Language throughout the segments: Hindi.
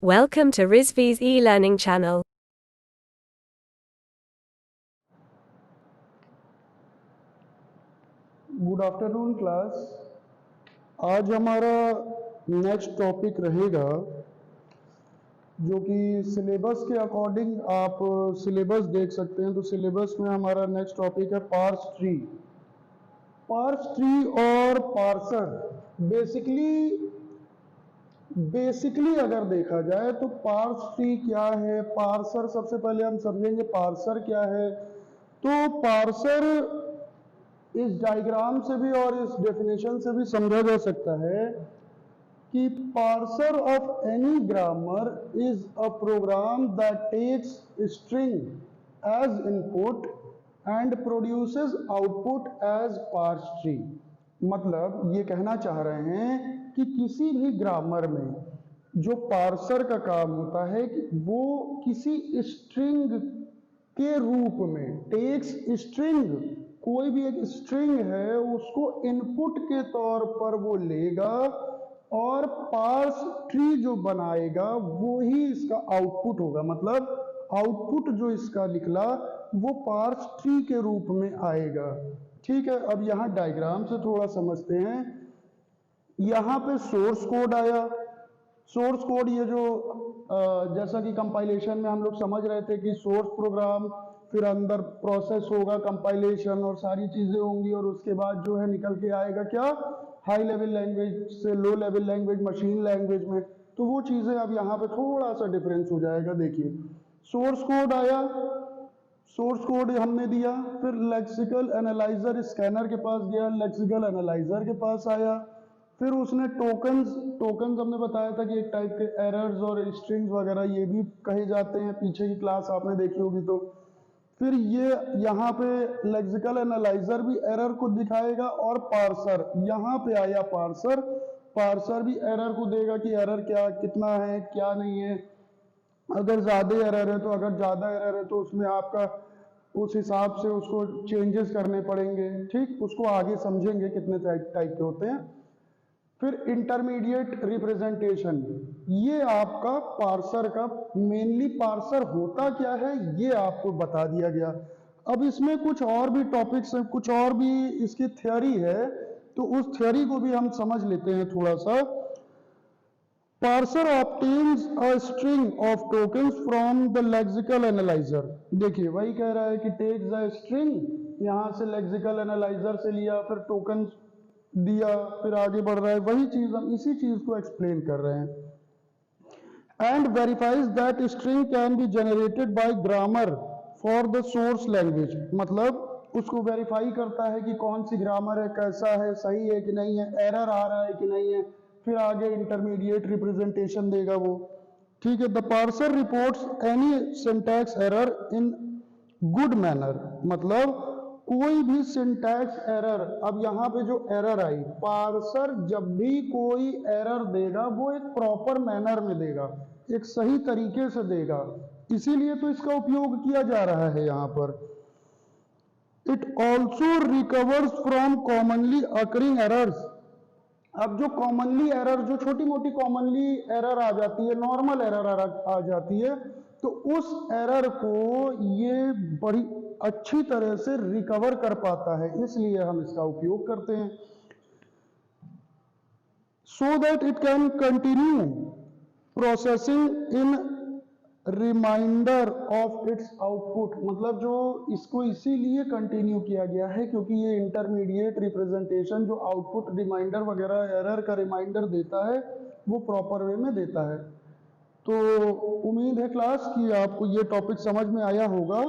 Welcome to Rizvi's e-learning channel. Good afternoon class. आज हमारा नेक्स्ट टॉपिक रहेगा जो कि सिलेबस के अकॉर्डिंग आप सिलेबस देख सकते हैं। तो सिलेबस में हमारा नेक्स्ट टॉपिक है पार्स ट्री। पार्स ट्री और पार्सर बेसिकली अगर देखा जाए तो पार्स ट्री क्या है, पार्सर सबसे पहले हम समझेंगे पार्सर क्या है। तो पार्सर इस डायग्राम से भी और इस डेफिनेशन से भी समझा जा सकता है कि parser of any grammar is a program that takes string as input and produces output as parse tree. मतलब ये कहना चाह रहे हैं कि किसी भी ग्रामर में जो पार्सर का काम होता है कि वो किसी स्ट्रिंग के रूप में, टेक्स स्ट्रिंग, कोई भी एक स्ट्रिंग है उसको इनपुट के तौर पर वो लेगा और पार्स ट्री जो बनाएगा वो ही इसका आउटपुट होगा। मतलब आउटपुट जो इसका निकला वो पार्स ट्री के रूप में आएगा। ठीक है, अब यहाँ डायग्राम से थोड़ा समझते हैं। यहाँ पे सोर्स कोड आया। सोर्स कोड ये जो जैसा कि कंपाइलेशन में हम लोग समझ रहे थे कि सोर्स प्रोग्राम, फिर अंदर प्रोसेस होगा, कंपाइलेशन और सारी चीज़ें होंगी, और उसके बाद जो है निकल के आएगा क्या, हाई लेवल लैंग्वेज से low level language, machine language में। तो वो चीज़ें अब यहाँ पे थोड़ा सा डिफरेंस हो जाएगा। देखिए, सोर्स कोड आया, सोर्स कोड हमने दिया, फिर लेक्सिकल एनालाइजर स्कैनर के पास गया, लेक्सिकल एनालाइजर के पास आया, फिर उसने टोकन्स हमने बताया था कि एक टाइप के एरर्स और स्ट्रिंग्स वगैरह ये भी कहे जाते हैं, पीछे की क्लास आपने देखी होगी। तो फिर ये यहाँ पे लेक्सिकल एनालाइजर भी एरर को दिखाएगा, और पार्सर यहाँ पे आया, पार्सर भी एरर को देगा कि एरर क्या कितना है क्या नहीं है। अगर ज़्यादा एरर है तो, अगर ज़्यादा एरर है तो उसमें आपका उस हिसाब से उसको चेंजेस करने पड़ेंगे। ठीक, उसको आगे समझेंगे कितने टाइप के होते हैं। फिर इंटरमीडिएट रिप्रेजेंटेशन, ये आपका पार्सर का मेनली, पार्सर होता क्या है ये आपको बता दिया गया। अब इसमें कुछ और भी टॉपिक्स हैं, कुछ और भी इसकी थ्योरी है, तो उस थ्योरी को भी हम समझ लेते हैं थोड़ा सा। Parser obtains a string of tokens from the lexical analyser. देखिए वही कह रहा है कि टेक्स द स्ट्रिंग, यहाँ से लेक्सिकल एनालाइजर से लिया, फिर टोकन्स दिया, फिर आगे बढ़ रहा है। वही चीज हम इसी चीज को एक्सप्लेन कर रहे हैं। And verifies that string can be generated by grammar for the source language. मतलब उसको वेरीफाई करता है कि कौन सी ग्रामर है, कैसा है, सही है कि नहीं है, एरर आ रहा है कि नहीं है। फिर आगे इंटरमीडिएट रिप्रेजेंटेशन देगा वो। ठीक है, the parser reports any syntax error in good manner. मतलब कोई भी सिंटैक्स एरर, अब यहाँ पे जो एरर आई, पार्सर जब भी कोई एरर देगा वो एक प्रॉपर मैनर में देगा, एक सही तरीके से देगा, इसीलिए तो इसका उपयोग किया जा रहा है यहाँ पर। It also recovers from commonly occurring errors. अब जो कॉमनली एरर, जो छोटी मोटी कॉमनली एरर आ जाती है, नॉर्मल एरर आ जाती है, तो उस एरर को ये बड़ी अच्छी तरह से रिकवर कर पाता है, इसलिए हम इसका उपयोग करते हैं। So that it can continue processing in reminder of its output. मतलब जो इसको इसीलिए कंटिन्यू किया गया है क्योंकि ये इंटरमीडिएट रिप्रेजेंटेशन जो आउटपुट रिमाइंडर वगैरह, एरर का रिमाइंडर देता है, वो प्रॉपर वे में देता है। तो उम्मीद है क्लास कि आपको ये टॉपिक समझ में आया होगा।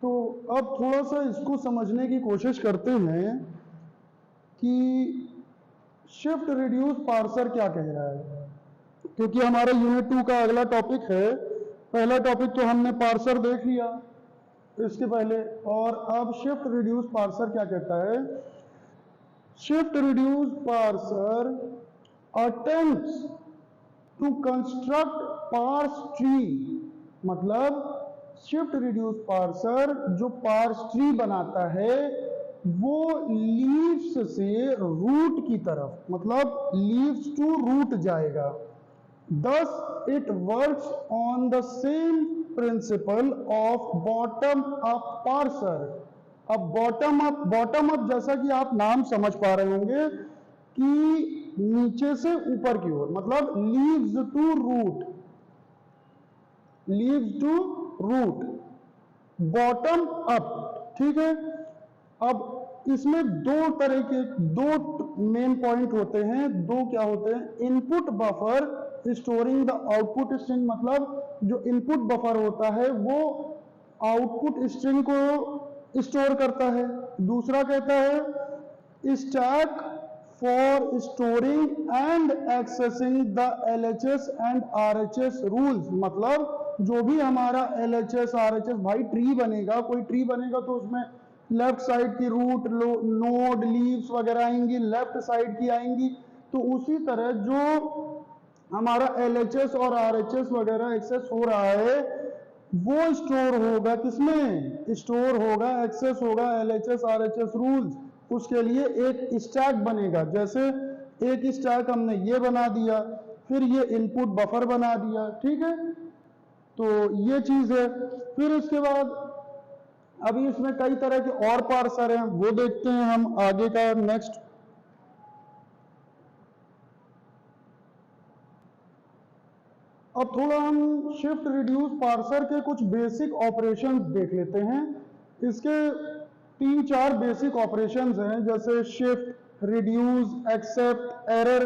तो अब थोड़ा सा इसको समझने की कोशिश करते हैं कि शिफ्ट रिड्यूस पार्सर क्या कह रहा है, क्योंकि हमारा यूनिट 2 का अगला टॉपिक है। पहला टॉपिक तो हमने पार्सर देख लिया इसके पहले, और अब शिफ्ट रिड्यूस पार्सर क्या कहता है। Shift reduce parser attempts to construct parse tree. मतलब शिफ्ट रिड्यूस पार्सर जो पार्स ट्री बनाता है वो लीव्स से रूट की तरफ, मतलब लीव्स टू रूट जाएगा। Thus it works on the same principle of bottom up parser। अब बॉटम अप जैसा कि आप नाम समझ पा रहे होंगे कि नीचे से ऊपर की ओर, मतलब leaves to root, bottom up. ठीक है, अब इसमें दो मेन पॉइंट होते हैं। दो क्या होते हैं? Input buffer storing the output string, मतलब जो इनपुट बफर होता है वो आउटपुट स्ट्रिंग को स्टोर करता है। दूसरा कहता है stack for storing and accessing the LHS and RHS rules, मतलब जो भी हमारा LHS RHS भाई ट्री बनेगा, कोई ट्री बनेगा तो उसमें लेफ्ट साइड की रूट, नोड, लीव्स वगैरह आएंगी, लेफ्ट साइड की आएंगी। तो उसी तरह जो हमारा LHS और RHS वगैरह एक्सेस हो रहा है वो स्टोर होगा किसमें? स्टोर होगा, एक्सेस होगा LHS RHS रूल्स। उसके लिए एक स्टैक बनेगा। जैसे एक स्टैक हमने ये बना दिया, फिर ये इनपुट बफर बना दिया। ठीक है, तो ये चीज है। फिर उसके बाद अभी इसमें कई तरह के और पार्सर हैं, वो देखते हैं हम आगे का नेक्स्ट। अब थोड़ा हम शिफ्ट रिड्यूस पार्सर के कुछ बेसिक ऑपरेशंस देख लेते हैं। इसके 3-4 बेसिक ऑपरेशंस हैं, जैसे शिफ्ट, रिड्यूस, एक्सेप्ट, एरर।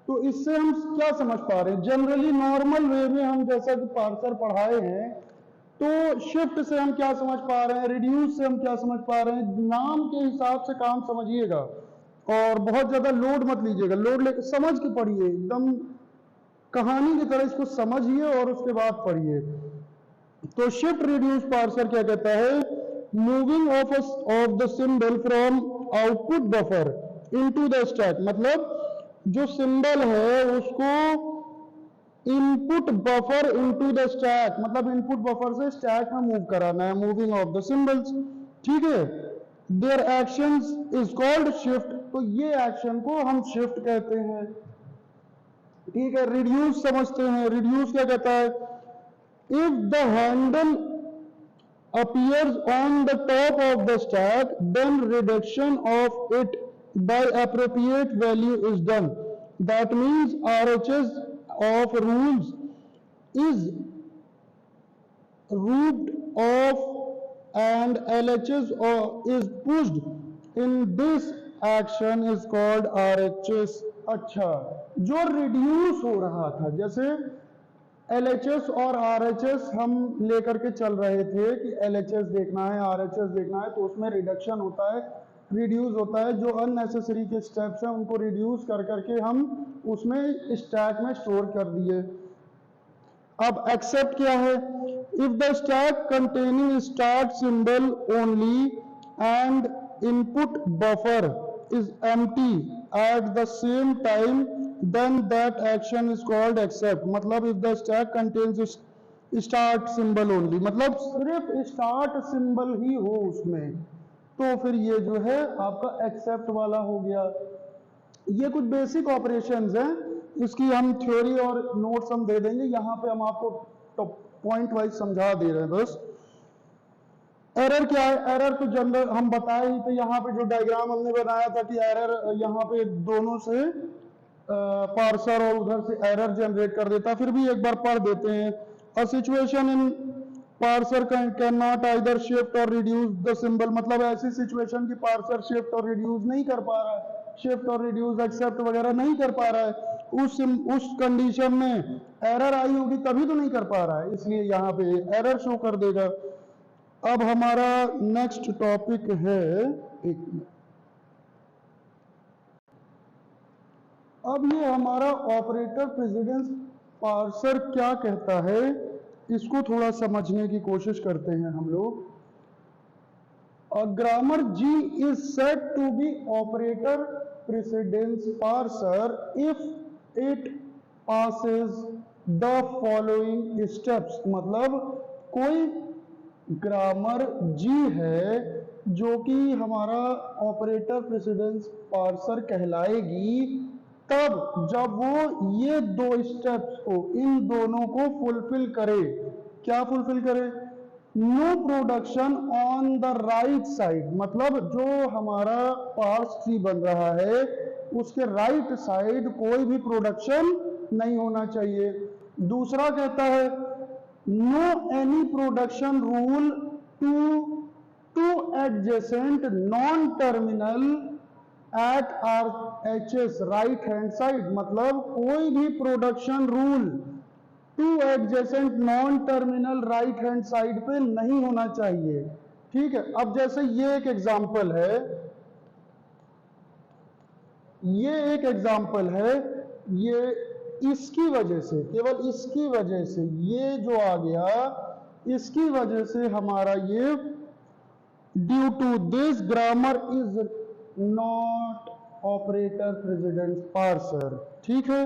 तो इससे हम क्या समझ पा रहे हैं? जनरली नॉर्मल वे में हम जैसा कि पार्सर पढ़ाए हैं, तो शिफ्ट से हम क्या समझ पा रहे हैं, रिड्यूस से हम क्या समझ पा रहे हैं, नाम के हिसाब से काम समझिएगा और बहुत ज्यादा लोड मत लीजिएगा। लोड लेकर समझ के पढ़िए, एकदम कहानी की तरह इसको समझिए और उसके बाद पढ़िए। तो शिफ्ट रिड्यूस पार्सर क्या कहता है? Moving of the symbol from output buffer into the stack, मतलब जो सिंबल है उसको input buffer into the stack, मतलब इनपुट बफर से स्टैक में मूव कराना है, मूविंग ऑफ द सिंबल्स। ठीक है, their actions is called shift. तो ये एक्शन को हम शिफ्ट कहते हैं। ठीक है, रिड्यूस समझते हैं। रिड्यूस क्या कहता है? If the handle appears on the top of the stack, then reduction of it by appropriate value is done. That means RHS of rules is root of and LHS is pushed. In this action is called RHS। अच्छा, जो रिड्यूस हो रहा था, जैसे LHS और RHS हम लेकर के चल रहे थे कि LHS देखना है, RHS देखना है, तो उसमें रिडक्शन होता है, रिड्यूस होता है। जो अननेसेसरी के स्टेप्स हैं उनको रिड्यूस कर करके हम उसमें स्टैक में स्टोर कर दिए। अब एक्सेप्ट क्या है? If the stack containing start symbol only and input buffer is empty at the same time then that action is called accept। मतलब if the stack contains start symbol only, मतलब सिर्फ start symbol ही हो उसमें, तो फिर ये जो है आपका accept वाला हो गया। ये कुछ बेसिक ऑपरेशंस हैं, इसकी हम थ्योरी और नोट्स हम दे देंगे। यहाँ पे हम आपको पॉइंट वाइज समझा दे रहे हैं बस। एरर क्या है? एरर तो जनरल हम बताए ही थे। यहाँ पे जो डायग्राम हमने बनाया था कि एरर यहाँ पे दोनों से पार्सर और उधर से एरर जनरेट कर देता। फिर भी एक बार पढ़ देते हैं। A situation in parser can not either shift और रिड्यूस द सिंबल, मतलब ऐसी सिचुएशन की पार्सर शिफ्ट और रिड्यूस नहीं कर पा रहा है, शिफ्ट और रिड्यूस एक्सेप्ट वगैरह नहीं कर पा रहा है। उस कंडीशन में एरर आई होगी तभी तो नहीं कर पा रहा है, इसलिए यहाँ पे एरर शो कर देगा। अब हमारा नेक्स्ट टॉपिक है, एक अब ये हमारा ऑपरेटर प्रेसिडेंस पार्सर क्या कहता है, इसको थोड़ा समझने की कोशिश करते हैं हम लोग। Grammar G is said to be operator precedence parser if it passes the following steps। मतलब कोई ग्रामर G है जो कि हमारा ऑपरेटर प्रेसिडेंस पार्सर कहलाएगी तब जब वो ये दो स्टेप्स को, इन दोनों को फुलफिल करे। क्या फुलफिल करे? No production on the right side, मतलब जो हमारा पार्स ट्री बन रहा है उसके राइट साइड कोई भी प्रोडक्शन नहीं होना चाहिए। दूसरा कहता है no any production rule to adjacent non terminal at RHS right hand side, मतलब कोई भी production rule to adjacent non terminal right hand side पे नहीं होना चाहिए। ठीक है, अब जैसे ये एक एग्जांपल है, ये एक एग्जांपल है, ये इसकी वजह से, केवल इसकी वजह से ये जो आ गया, इसकी वजह से हमारा ये due to this grammar is not operator precedence parser. ठीक है,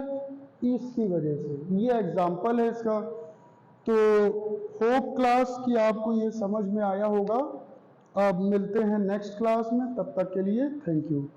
इसकी वजह से ये एग्जांपल है इसका। तो होप क्लास कि आपको ये समझ में आया होगा। अब मिलते हैं नेक्स्ट क्लास में, तब तक के लिए थैंक यू।